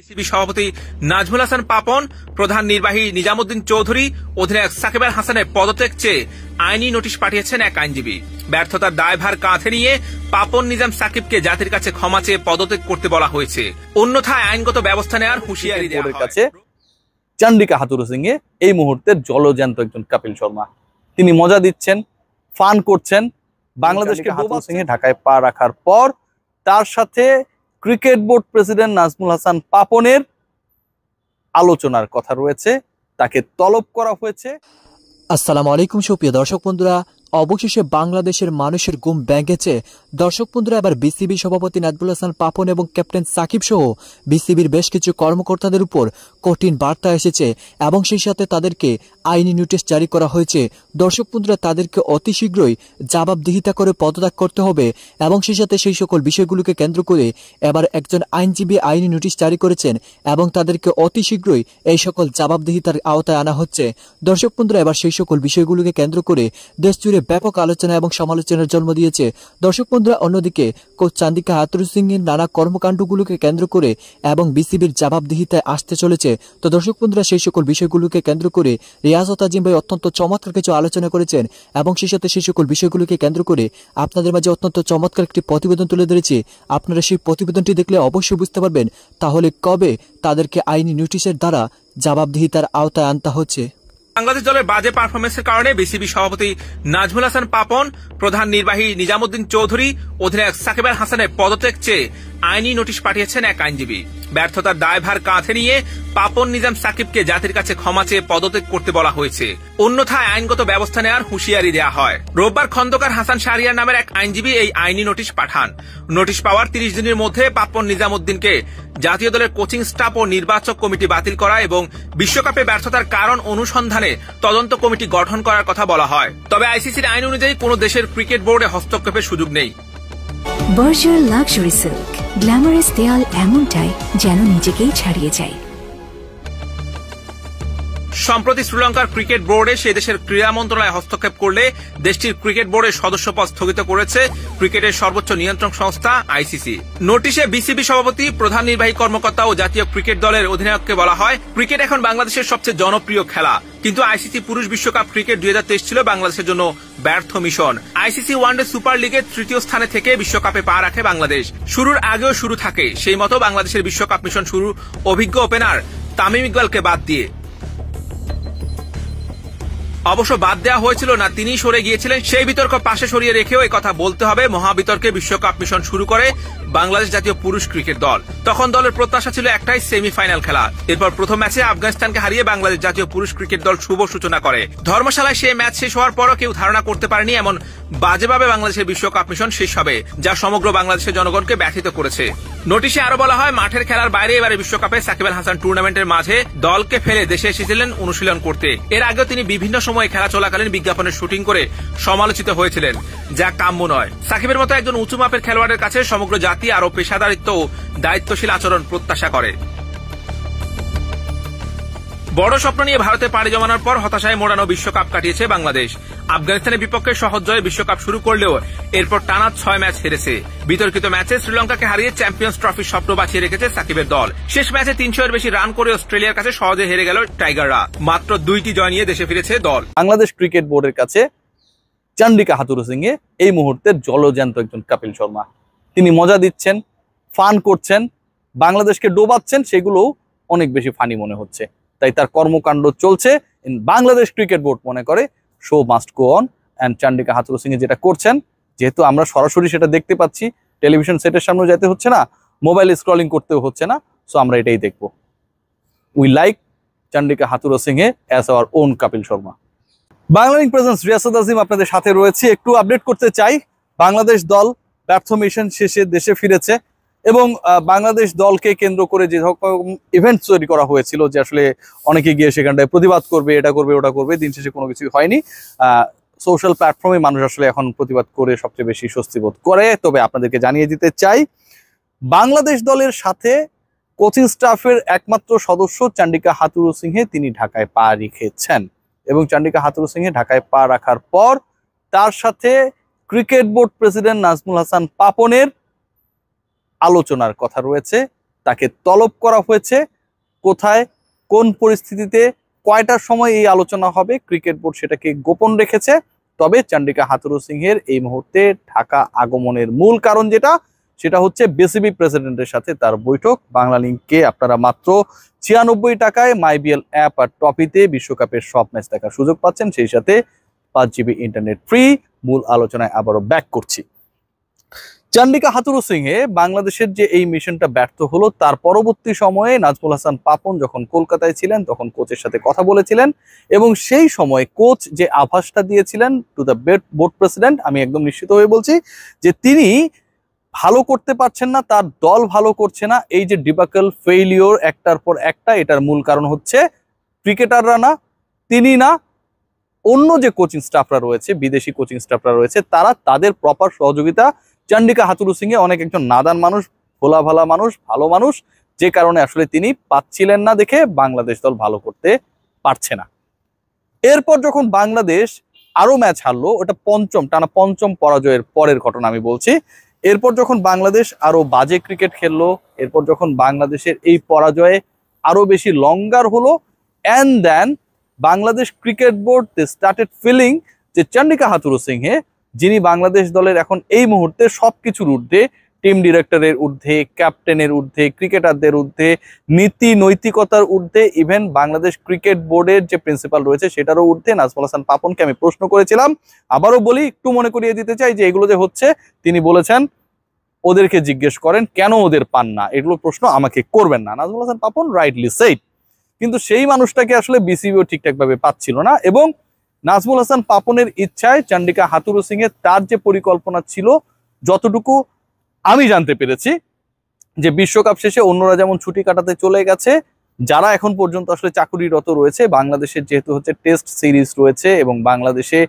BCB সভাপতি নাজমুল হাসান পাপন, প্রধান নির্বাহী নিজামুদ্দিন চৌধুরী, অধিনায়ক সাকিব আল হাসানের পদত্যাগ চেয়ে আইনি নোটিশ পাঠিয়েছেন এক আইনজীবী। ব্যর্থতার দায়ভার কাঁধে নিয়ে পাপন, নিজাম, সাকিবকে জাতির কাছে ক্ষমা চেয়ে পদত্যাগ করতে বলা হয়েছে, অন্যথায় আইনগত ব্যবস্থা নেওয়ার হুঁশিয়ারি দেওয়া হয়েছে। চন্ডিকা হাথুরু সিং এ এই মুহূর্তের জলজ্যান্ত একজন কপিল শর্মা, তিনি মজা দিচ্ছেন, ফান করছেন। বাংলাদেশকে হাথুরু সিং এ ঢাকায় পা রাখার পর তার সাথে cricket board president Nazmul Hasan পাপনের আলোচনার কথা রয়েছে, তাকে তলব করা হয়েছে। আসসালামু আলাইকুম সুপ্রিয় দর্শক বন্ধুরা, অবশেষে বাংলাদেশের মানুষের ঘুম ভেঙেছে। দর্শক বন্ধুরা, এবার বিসিবি সভাপতি নাজমুল হাসান পাপন এবং ক্যাপ্টেন সাকিব সহ বিসিবির বেশ কিছু কর্মকর্তাদের উপর কঠিন বার্তা এসেছে এবং সেই সাথে তাদেরকে আইনি নোটিশ জারি করা হয়েছে। দর্শক বন্ধুরা, তাদেরকে অতি শীঘ্রই জবাবদিহিতা করে পদত্যাগ করতে হবে এবং সেই সাথে সেই সকল বিষয়গুলোকে কেন্দ্র করে এবার একজন আইনজীবী আইনি নোটিশ জারি করেছেন এবং তাদেরকে অতি শীঘ্রই এই সকল জবাবদিহিতার আওতায় আনা হচ্ছে। দর্শক বন্ধুরা, এবার সেই সকল বিষয়গুলোকে কেন্দ্র করে দেশ জুড়ে ব্যাপক আলোচনা এবং সমালোচনার জন্ম দিয়েছে। দর্শক বন্ধুরা, অন্যদিকে কোচ চন্ডিকা হাথুরু সিং এর নানা কর্মকাণ্ডগুলোকে কেন্দ্র করে এবং বিসিবির জবাবদিহিতায় আসতে চলেছে। তো দর্শক বন্ধুরা, সেই সকল বিষয়গুলোকে কেন্দ্র করে রিয়াজত আজিম ভাই অত্যন্ত চমৎকার কিছু আলোচনা করেছেন এবং সেই সাথে সেই সকল বিষয়গুলোকে কেন্দ্র করে আপনাদের মাঝে অত্যন্ত চমৎকার একটি প্রতিবেদন তুলে ধরেছে। আপনারা সেই প্রতিবেদনটি দেখলে অবশ্যই বুঝতে পারবেন তাহলে কবে তাদেরকে আইনি নোটিশের দ্বারা জবাবদিহিতার আওতায় আনতে হচ্ছে। বাংলাদেশ দলের বাজে পারফরমেন্সের কারণে বিসিবি সভাপতি নাজমুল হাসান পাপন, প্রধান নির্বাহী নিজামুদ্দিন চৌধুরী, অধিনায়ক সাকিব আল হাসানের পদত্যাগ চেয়ে আইনি নোটিশ পাঠিয়েছেন এক আইনজীবী। ব্যর্থতার দায়ভার কাঁধে নিয়ে পাপন, নিজাম, সাকিবকে জাতির কাছে ক্ষমা চেয়ে পদত্যাগ করতে বলা হয়েছে, অন্যথায় আইনগত ব্যবস্থা নেওয়ার হুঁশিয়ারি দেওয়া হয়। রোববার খন্দকার হাসান শাহরিয়ার নামের এক আইনজীবী এই আইনি নোটিশ পাঠান। নোটিশ পাওয়ার 30 দিনের মধ্যে পাপন, নিজামুদ্দিনকে জাতীয় দলের কোচিং স্টাফ ও নির্বাচক কমিটি বাতিল করা এবং বিশ্বকাপে ব্যর্থতার কারণ অনুসন্ধানে তদন্ত কমিটি গঠন করার কথা বলা হয়। তবে আইসিসির আইন অনুযায়ী কোনো দেশের ক্রিকেট বোর্ডে হস্তক্ষেপের সুযোগ নেই। বর্জার লাক্সারি সিল্ক, গ্ল্যামারাস দেয়াল এমনটাই যেন নিজেকেই ছাড়িয়ে যায়। সম্প্রতি শ্রীলঙ্কার ক্রিকেট বোর্ডে সে দেশের ক্রীড়া মন্ত্রণালয় হস্তক্ষেপ করলে দেশটির ক্রিকেট বোর্ডের সদস্যপদ স্থগিত করেছে ক্রিকেটের সর্বোচ্চ নিয়ন্ত্রক সংস্থা আইসিসি। নোটিশে বিসিবি সভাপতি, প্রধান নির্বাহী কর্মকর্তা ও জাতীয় ক্রিকেট দলের অধিনায়ককে বলা হয়, ক্রিকেট এখন বাংলাদেশের সবচেয়ে জনপ্রিয় খেলা, কিন্তু আইসিসি পুরুষ বিশ্বকাপ ক্রিকেট 2023 ছিল বাংলাদেশের জন্য ব্যর্থ মিশন। আইসিসি ওয়ানডে সুপার লিগের 3য় স্থানে থেকে বিশ্বকাপে পা রাখে বাংলাদেশ। শুরুর আগেও শুরু থাকে, সেই মতো বাংলাদেশের বিশ্বকাপ মিশন শুরু অভিজ্ঞ ওপেনার তামিম ইকবালকে বাদ দিয়ে। অবশ্য বাদ দেওয়া হয়েছিল না, তিনি সরে গিয়েছিলেন, সেই বিতর্ক পাশে সরিয়ে রেখেও কথা বলতে হবে, মহাবিতর্কে বিশ্বকাপ মিশন শুরু করে বাংলাদেশ জাতীয় পুরুষ ক্রিকেট দল। তখন দলের প্রত্যাশা ছিল একটাই, সেমিফাইনাল খেলা। এরপর প্রথম ম্যাচে আফগানিস্তানকে হারিয়ে বাংলাদেশ জাতীয় পুরুষ ক্রিকেট দল শুভ সূচনা করে। ধর্মশালায় সেই ম্যাচ শেষ হওয়ার পরও কেউ ধারণা করতে পারেনি এমন বাজেভাবে বাংলাদেশের বিশ্বকাপ মিশন শেষ হবে, যা সমগ্র বাংলাদেশের জনগণকে ব্যথিত করেছে। নোটিশে আরো বলা হয়, মাঠের খেলার বাইরে এবারে বিশ্বকাপে সাকিব আল হাসান টুর্নামেন্টের মাঝে দলকে ফেলে দেশে এসেছিলেন অনুশীলন করতে। এর আগেও তিনি বিভিন্ন সময় খেলা চলাকালীন বিজ্ঞাপনের শুটিং করে সমালোচিত হয়েছিলেন, যা কাম্য নয়। সাকিবের মতো একজন উঁচু মাপের খেলোয়াড়ের কাছে সমগ্র জাতি আরো পেশাদারিত্ব ও দায়িত্বশীল আচরণ প্রত্যাশা করে। বড় স্বপ্ন নিয়ে ভারতে পাড়ি জমানোর পর হতাশায় মোড়ানো বিশ্বকাপ কাটিয়েছে বাংলাদেশ। আফগানিস্তানের বিপক্ষে সহজ জয়ে বিশ্বকাপ শুরু করলেও এরপর টানা 6 ম্যাচ হেরেছে। বিতর্কিত ম্যাচে শ্রীলঙ্কাকে হারিয়ে চ্যাম্পিয়ন্স ট্রফির স্বপ্ন বাঁচিয়ে রেখেছে সাকিবের দল। শেষ ম্যাচে 300 এর বেশি রান করে অস্ট্রেলিয়ার কাছে সহজে হেরে গেল টাইগাররা। মাত্র 2টি জয় নিয়ে দেশে ফিরেছে দল। বাংলাদেশ ক্রিকেট বোর্ডের কাছে চন্ডিকা হাথুরু সিং এ এই মুহূর্তের জলজ্যান্ত একজন কপিল শর্মা, তিনি মজা দিচ্ছেন, ফান করছেন, বাংলাদেশকে ডোবাচ্ছেন, সেগুলোও অনেক বেশি ফানি মনে হচ্ছে। তাই তার কর্মকাণ্ড চলছে। বাংলাদেশ ক্রিকেট বোর্ড মনে করে show must go on, and Chandika Hathuru Singh যেটা করছেন, যেহেতু আমরা সরাসরি সেটা দেখতে পাচ্ছি, টেলিভিশন সেটের সামনে যেতে হচ্ছে না, মোবাইল স্ক্রলিং করতেও হচ্ছে না, সো আমরা এটাই দেখবো। We like Chandika Hathurusingha as our own Kapil Sharma. Bangladesh presents Riyazat Azim আপনাদের সাথে রয়েছে। একটু আপডেট করতে চাই, বাংলাদেশ দল ব্যর্থ মিশন শেষে দেশে ফিরেছে এবং বাংলাদেশ দলকে কেন্দ্র করে যে রকম ইভেন্ট তৈরি করা হয়েছিল, যে আসলে অনেকে গিয়ে সেখানটায় প্রতিবাদ করবে, এটা করবে, ওটা করবে, দিন শেষে কোনো কিছুই হয়নি। সোশ্যাল প্ল্যাটফর্মে মানুষ আসলে এখন প্রতিবাদ করে সবচেয়ে বেশি স্বস্তি বোধ করে। তবে আপনাদেরকে জানিয়ে দিতে চাই, বাংলাদেশ দলের সাথে কোচিং স্টাফের একমাত্র সদস্য চন্ডিকা হাথুরু সিং তিনি ঢাকায় পা রেখেছেন এবং চন্ডিকা হাথুরু সিং ঢাকায় পা রাখার পর তার সাথে cricket board president Nazmul Hasan পাপনের আলোচনার কথা রয়েছে, তাকে তলব করা হয়েছে। কোথায়, কোন পরিস্থিতিতে, কয়টার সময় এই আলোচনা হবে, ক্রিকেট বোর্ড সেটাকে গোপন রেখেছে। তবে চন্ডিকা হাথুরুসিংহের এই মুহূর্তে ঢাকা আগমনের মূল কারণ সেটা হচ্ছে বিসিবি প্রেসিডেন্টের সাথে তার বৈঠক। বাংলালিংকে আপনারা মাত্র 96 টাকায় মাইবিএল অ্যাপ আর টপিতে বিশ্বকাপের সব ম্যাচ দেখার সুযোগ পাচ্ছেন, সেই সাথে 5 GB ইন্টারনেট ফ্রি। মূল আলোচনায় আবারও ব্যাক করছি। চন্ডিকা হাথুরুসিংহে বাংলাদেশের যে এই মিশনটা ব্যর্থ হলো, তার পরবর্তী সময়ে নাজমুল হাসান পাপন যখন কলকাতায় ছিলেন তখন কোচের সাথে কথা বলেছিলেন, এবং সেই সময় কোচ যে আভাসটা দিয়েছিলেন টু দ্য বোর্ড প্রেসিডেন্ট, আমি একদম নিশ্চিত হয়ে বলছি যে তিনি ভালো করতে পারছেন না, তার দল ভালো করছে না। এই যে ডিবাকল ফেইলিওর একটার পর একটা, এটার মূল কারণ হচ্ছে ক্রিকেটাররা না, তিনি না, অন্য যে কোচিং স্টাফরা রয়েছে, বিদেশি কোচিং স্টাফরা রয়েছে, তারা তাদের প্রপার সহযোগিতা। চন্ডিকা হাথুরুসিংহে অনেক একজন নাদান মানুষ, ভোলা ভালা মানুষ, ভালো মানুষ, যে কারণে আসলে তিনি পাচ্ছিলেন না দেখে বাংলাদেশ দল ভালো করতে পারছে না। এরপর যখন বাংলাদেশ আরো ম্যাচ হারলো, ওটা টানা পঞ্চম পরাজয়ের পরের ঘটনা আমি বলছি। এরপর যখন বাংলাদেশ আরো বাজে ক্রিকেট খেললো, এরপর যখন বাংলাদেশের এই পরাজয়ে আরো বেশি লঙ্গার হলো, and then Bangladesh cricket board they started feeling যে চন্ডিকা হাথুরুসিংহে, যিনি বাংলাদেশ দলের এখন এই মুহূর্তে সবকিছুর ঊর্ধ্বে, টিম ডিরেক্টরের ঊর্ধ্বে, ক্যাপ্টেনের ঊর্ধ্বে, ক্রিকেটারদের ঊর্ধ্বে, নীতি নৈতিকতার ঊর্ধ্বে, ইভেন বাংলাদেশ ক্রিকেট বোর্ডের যে প্রিন্সিপাল রয়েছে সেটারও ঊর্ধ্বে নাজমুল হাসান পাপনকে আমি প্রশ্ন করেছিলাম। আবারও বলি, একটু মনে করিয়ে দিতে চাই যে এগুলো যে হচ্ছে, তিনি বলেছেন ওদেরকে জিজ্ঞেস করেন কেন ওদের পান না, এগুলো প্রশ্ন আমাকে করবেন না। নাজমুল হাসান পাপন রাইটলি সেইড, কিন্তু সেই মানুষটাকে আসলে বিসিবিও ঠিকঠাক ভাবে পাচ্ছিল না, এবং নাজমুল হাসান পাপনের ইচ্ছায় চন্ডিকা হাথুরুসিংহে তার যে পরিকল্পনা ছিল, যতটুকু আমি জানতে পেরেছি, যে বিশ্বকাপ শেষে অন্যরা যেমন ছুটি কাটাতে চলে গেছে, যারা এখন পর্যন্ত আসলে চাকুরিরত রয়েছে, বাংলাদেশের যেহেতু হচ্ছে টেস্ট সিরিজ রয়েছে, এবং বাংলাদেশে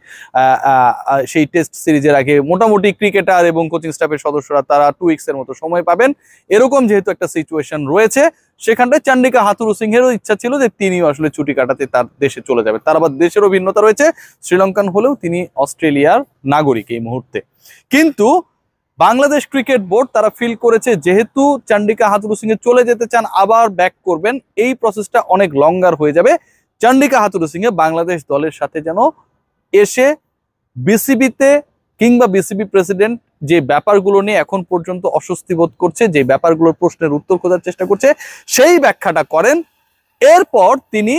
সেই টেস্ট সিরিজের আগে মোটামুটি ক্রিকেটার এবং কোচিং স্টাফের সদস্যরা তারা 2 উইকসের মতো সময় পাবেন, এরকম যেহেতু একটা সিচুয়েশন রয়েছে, সেখানটায় চন্ডিকা হাথুরুসিংহেরও ইচ্ছা ছিল যে তিনিও আসলে ছুটি কাটাতে তার দেশে চলে যাবে। তার আবার দেশেরও ভিন্নতা রয়েছে, শ্রীলঙ্কান হলেও তিনি অস্ট্রেলিয়ার নাগরিক এই মুহূর্তে। কিন্তু বাংলাদেশ ক্রিকেট বোর্ড তারা ফিল করেছে যেহেতু চন্ডিকা হাথুরুসিংহে চলে যেতে চান, আবার ব্যাক করবেন, এই প্রসেসটা অনেক লঙ্গার হয়ে যাবে। চন্ডিকা হাথুরুসিংহে বাংলাদেশ দলের সাথে যেন এসে বিসিবিতে কিংবা বিসিবি প্রেসিডেন্ট যে ব্যাপারগুলো নিয়ে এখন পর্যন্ত অস্বস্তি বোধ করছে, যে ব্যাপারগুলোর প্রশ্নের উত্তর খোঁজার চেষ্টা করছে, সেই ব্যাখ্যাটা করেন। এরপর তিনি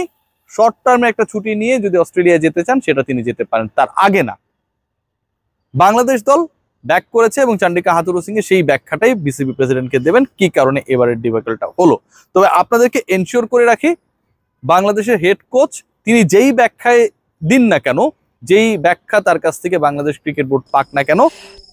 শর্ট টার্মে একটা ছুটি নিয়ে যদি অস্ট্রেলিয়া যেতে চান সেটা তিনি যেতে পারেন, তার আগে না। বাংলাদেশ দল ব্যাক করেছে এবং চন্ডিকা হাথুরুসিংহে সেই ব্যাখ্যাটাই বিসিবি প্রেসিডেন্টকে দেবেন কি কারণে এবারের ডিবাকলটা হলো। তবে আপনাদেরকে এনশিওর করে রাখি, বাংলাদেশের হেড কোচ তিনি যেই ব্যাখ্যায় দিন না কেন, যেই ব্যাখ্যা তার কাছ থেকে বাংলাদেশ ক্রিকেট বোর্ড পাক না কেন,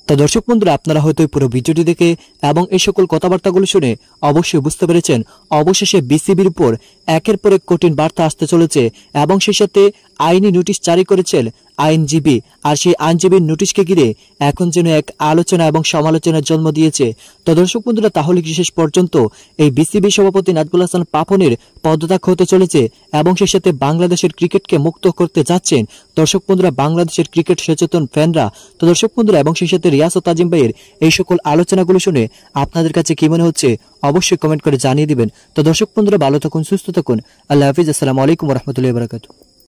তো দর্শক বন্ধুরা, আপনারা হয়তো পুরো ভিডিওটি দেখে এবং এই সকল কথাবার্তাগুলো শুনে অবশ্যই বুঝতে পেরেছেন অবশেষে বিসিবির উপর একের পর এক কঠিন বার্তা আসতে চলেছে, এবং সেই সাথে আইনি নোটিশ জারি করেছেন আইনজীবী, আর সেই আইনজীবীর নোটিশকে ঘিরে এখন যেন এক আলোচনা এবং সমালোচনার জন্ম দিয়েছে। তো দর্শক বন্ধুরা, তাহলে কি শেষ পর্যন্ত এই বিসিবি সভাপতি নাজমুল হাসান পাপনের পদত্যাগ হতে চলেছে এবং সেই সাথে বাংলাদেশের ক্রিকেটকে মুক্ত করতে যাচ্ছেন দর্শক বন্ধুরা বাংলাদেশের ক্রিকেট সচেতন ফ্যানরা? তো দর্শক বন্ধুরা, এবং সেই সাথে রিয়াজ ও তাজিম ভাইয়ের এই সকল আলোচনাগুলো শুনে আপনাদের কাছে কি মনে হচ্ছে অবশ্যই কমেন্ট করে জানিয়ে দিবেন। তো দর্শক বন্ধুরা, ভালো থাকুন, সুস্থ থাকুন, আল্লাহ হাফিজ, আসসালামু আলাইকুম ওয়া রাহমাতুল্লাহি ওয়া বারাকাতুহু।